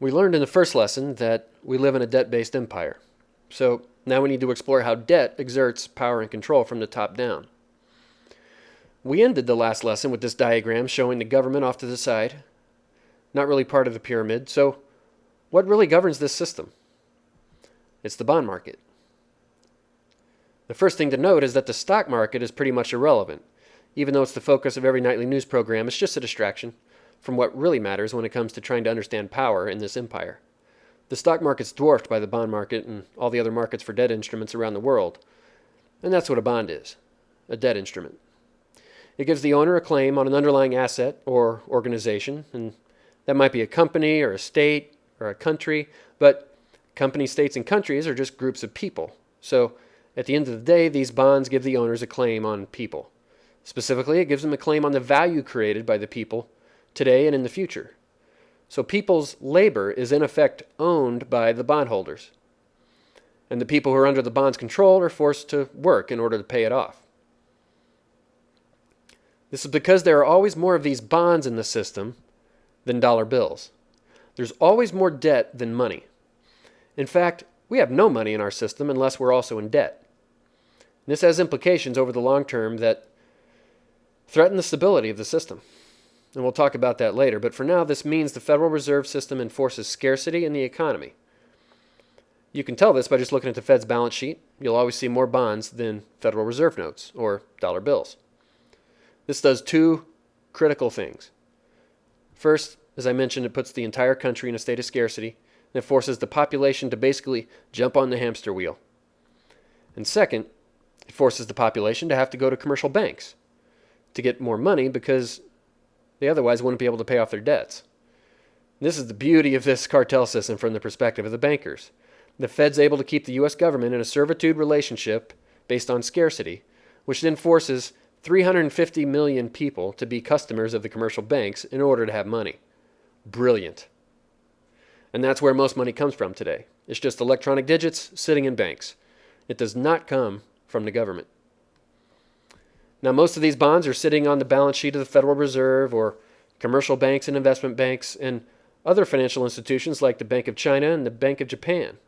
We learned in the first lesson that we live in a debt-based empire. So now we need to explore how debt exerts power and control from the top down. We ended the last lesson with this diagram showing the government off to the side, not really part of the pyramid. So what really governs this system? It's the bond market. The first thing to note is that the stock market is pretty much irrelevant. Even though it's the focus of every nightly news program, it's just a distraction from what really matters when it comes to trying to understand power in this empire. The stock market's dwarfed by the bond market and all the other markets for debt instruments around the world. And that's what a bond is, a debt instrument. It gives the owner a claim on an underlying asset or organization, and that might be a company or a state or a country, but companies, states, and countries are just groups of people. So at the end of the day, these bonds give the owners a claim on people. Specifically, it gives them a claim on the value created by the people today and in the future. So people's labor is in effect owned by the bondholders. And the people who are under the bond's control are forced to work in order to pay it off. This is because there are always more of these bonds in the system than dollar bills. There's always more debt than money. In fact, we have no money in our system unless we're also in debt. This has implications over the long term that threaten the stability of the system. And we'll talk about that later. But for now, this means the Federal Reserve System enforces scarcity in the economy. You can tell this by just looking at the Fed's balance sheet. You'll always see more bonds than Federal Reserve notes or dollar bills. This does two critical things. First, as I mentioned, it puts the entire country in a state of scarcity, and it forces the population to basically jump on the hamster wheel. And second, it forces the population to have to go to commercial banks to get more money because they otherwise wouldn't be able to pay off their debts. This is the beauty of this cartel system from the perspective of the bankers. The Fed's able to keep the U.S. government in a servitude relationship based on scarcity, which then forces 350 million people to be customers of the commercial banks in order to have money. Brilliant. And that's where most money comes from today. It's just electronic digits sitting in banks. It does not come from the government. Now, most of these bonds are sitting on the balance sheet of the Federal Reserve or commercial banks and investment banks and other financial institutions like the Bank of China and the Bank of Japan.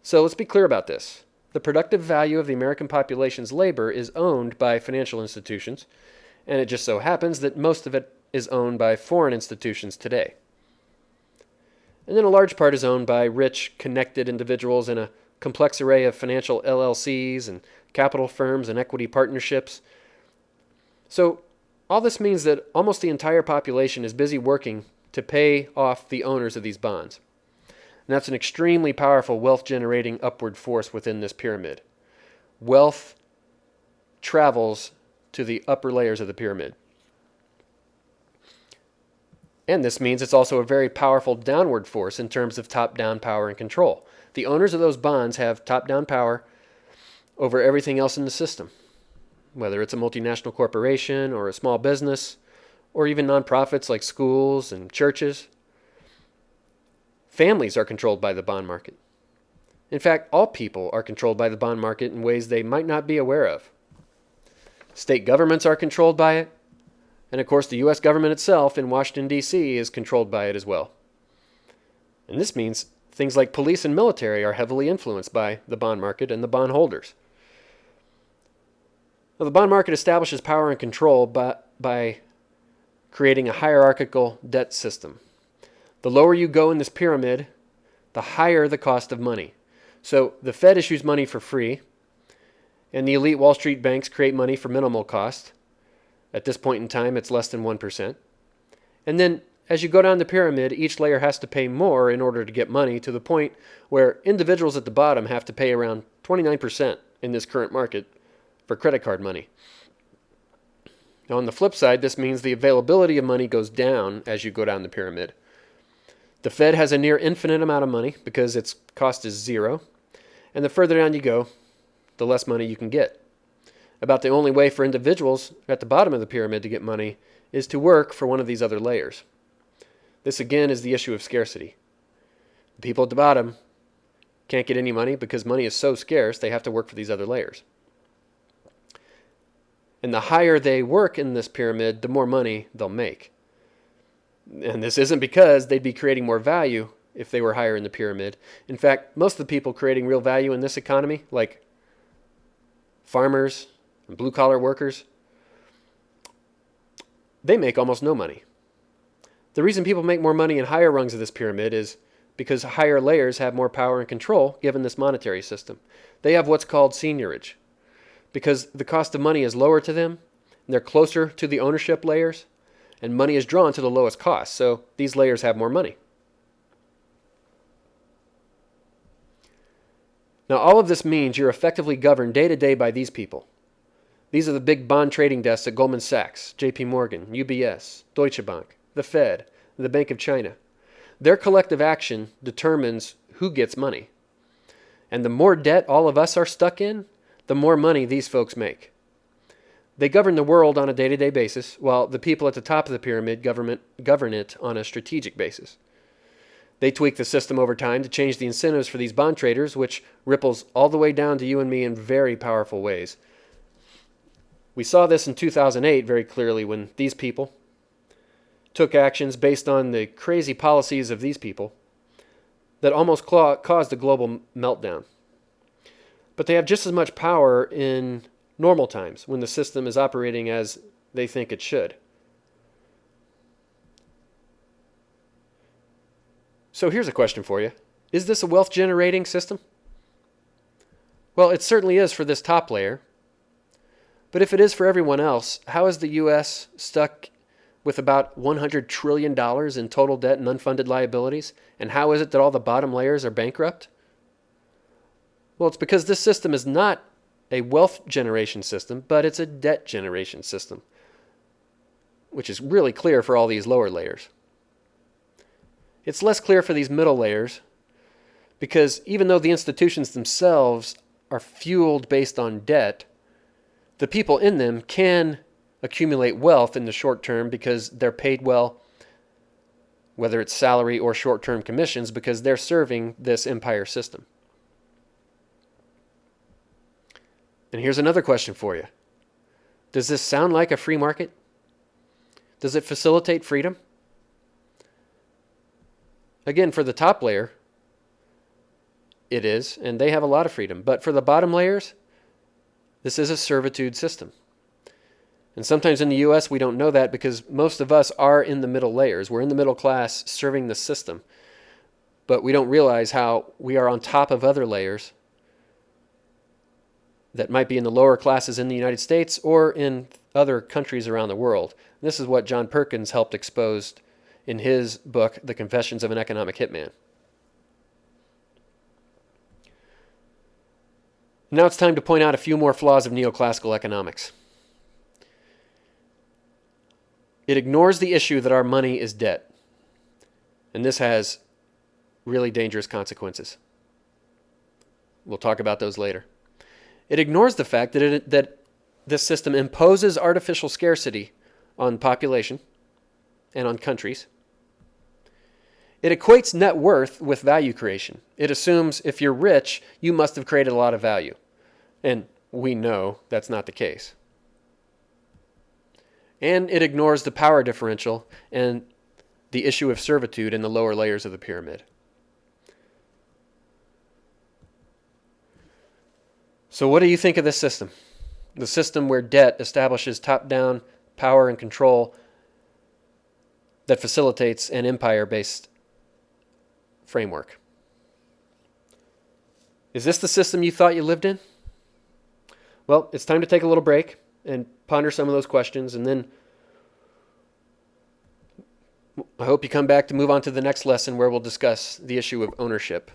So let's be clear about this. The productive value of the American population's labor is owned by financial institutions, and it just so happens that most of it is owned by foreign institutions today. And then a large part is owned by rich, connected individuals in a complex array of financial LLCs and capital firms and equity partnerships. So all this means that almost the entire population is busy working to pay off the owners of these bonds. And that's an extremely powerful wealth-generating upward force within this pyramid. Wealth travels to the upper layers of the pyramid. And this means it's also a very powerful downward force in terms of top-down power and control. The owners of those bonds have top-down power over everything else in the system, whether it's a multinational corporation or a small business, or even nonprofits like schools and churches. Families are controlled by the bond market. In fact, all people are controlled by the bond market in ways they might not be aware of. State governments are controlled by it, and of course the U.S. government itself in Washington, D.C. is controlled by it as well. And this means things like police and military are heavily influenced by the bond market and the bondholders. Now, the bond market establishes power and control by creating a hierarchical debt system. The lower you go in this pyramid, the higher the cost of money. So the Fed issues money for free, and the elite Wall Street banks create money for minimal cost. At this point in time, it's less than 1%. And then as you go down the pyramid, each layer has to pay more in order to get money, to the point where individuals at the bottom have to pay around 29% in this current market for credit card money. Now, on the flip side, this means the availability of money goes down as you go down the pyramid. The Fed has a near infinite amount of money because its cost is zero, and the further down you go, the less money you can get. About the only way for individuals at the bottom of the pyramid to get money is to work for one of these other layers. This again is the issue of scarcity. The people at the bottom can't get any money because money is so scarce they have to work for these other layers. And the higher they work in this pyramid, the more money they'll make. And this isn't because they'd be creating more value. if they were higher in the pyramid. In fact, most of the people creating real value in this economy, like farmers and blue-collar workers, they make almost no money. The reason people make more money in higher rungs of this pyramid is because higher layers have more power and control given this monetary system. They have what's called seigniorage. Because the cost of money is lower to them, and they're closer to the ownership layers, and money is drawn to the lowest cost, so these layers have more money. Now, all of this means you're effectively governed day to day by these people. These are the big bond trading desks at Goldman Sachs, JP Morgan, UBS, Deutsche Bank, the Fed, and the Bank of China. Their collective action determines who gets money. And the more debt all of us are stuck in, the more money these folks make. They govern the world on a day-to-day basis, while the people at the top of the pyramid govern it on a strategic basis. They tweak the system over time to change the incentives for these bond traders, which ripples all the way down to you and me in very powerful ways. We saw this in 2008 very clearly when these people took actions based on the crazy policies of these people that almost caused a global meltdown. But they have just as much power in normal times when the system is operating as they think it should. So here's a question for you. Is this a wealth-generating system? Well, it certainly is for this top layer. But if it is for everyone else, how is the U.S. stuck with about $100 trillion in total debt and unfunded liabilities? And how is it that all the bottom layers are bankrupt? Well, it's because this system is not a wealth generation system, but it's a debt generation system, which is really clear for all these lower layers. It's less clear for these middle layers because even though the institutions themselves are fueled based on debt, the people in them can accumulate wealth in the short term because they're paid well, whether it's salary or short-term commissions, because they're serving this empire system. And here's another question for you. Does this sound like a free market? Does it facilitate freedom? Again, for the top layer, it is, and they have a lot of freedom. But for the bottom layers, this is a servitude system. And sometimes in the U.S. we don't know that because most of us are in the middle layers. We're in the middle class serving the system. But we don't realize how we are on top of other layers that might be in the lower classes in the United States or in other countries around the world. And this is what John Perkins helped expose in his book, The Confessions of an Economic Hitman. Now it's time to point out a few more flaws of neoclassical economics. It ignores the issue that our money is debt. And this has really dangerous consequences. We'll talk about those later. It ignores the fact that this system imposes artificial scarcity on population and on countries. It equates net worth with value creation. It assumes if you're rich, you must have created a lot of value. And we know that's not the case. And it ignores the power differential and the issue of servitude in the lower layers of the pyramid. So what do you think of this system? The system where debt establishes top-down power and control that facilitates an empire-based framework. Is this the system you thought you lived in? Well, it's time to take a little break and ponder some of those questions, and then I hope you come back to move on to the next lesson where we'll discuss the issue of ownership.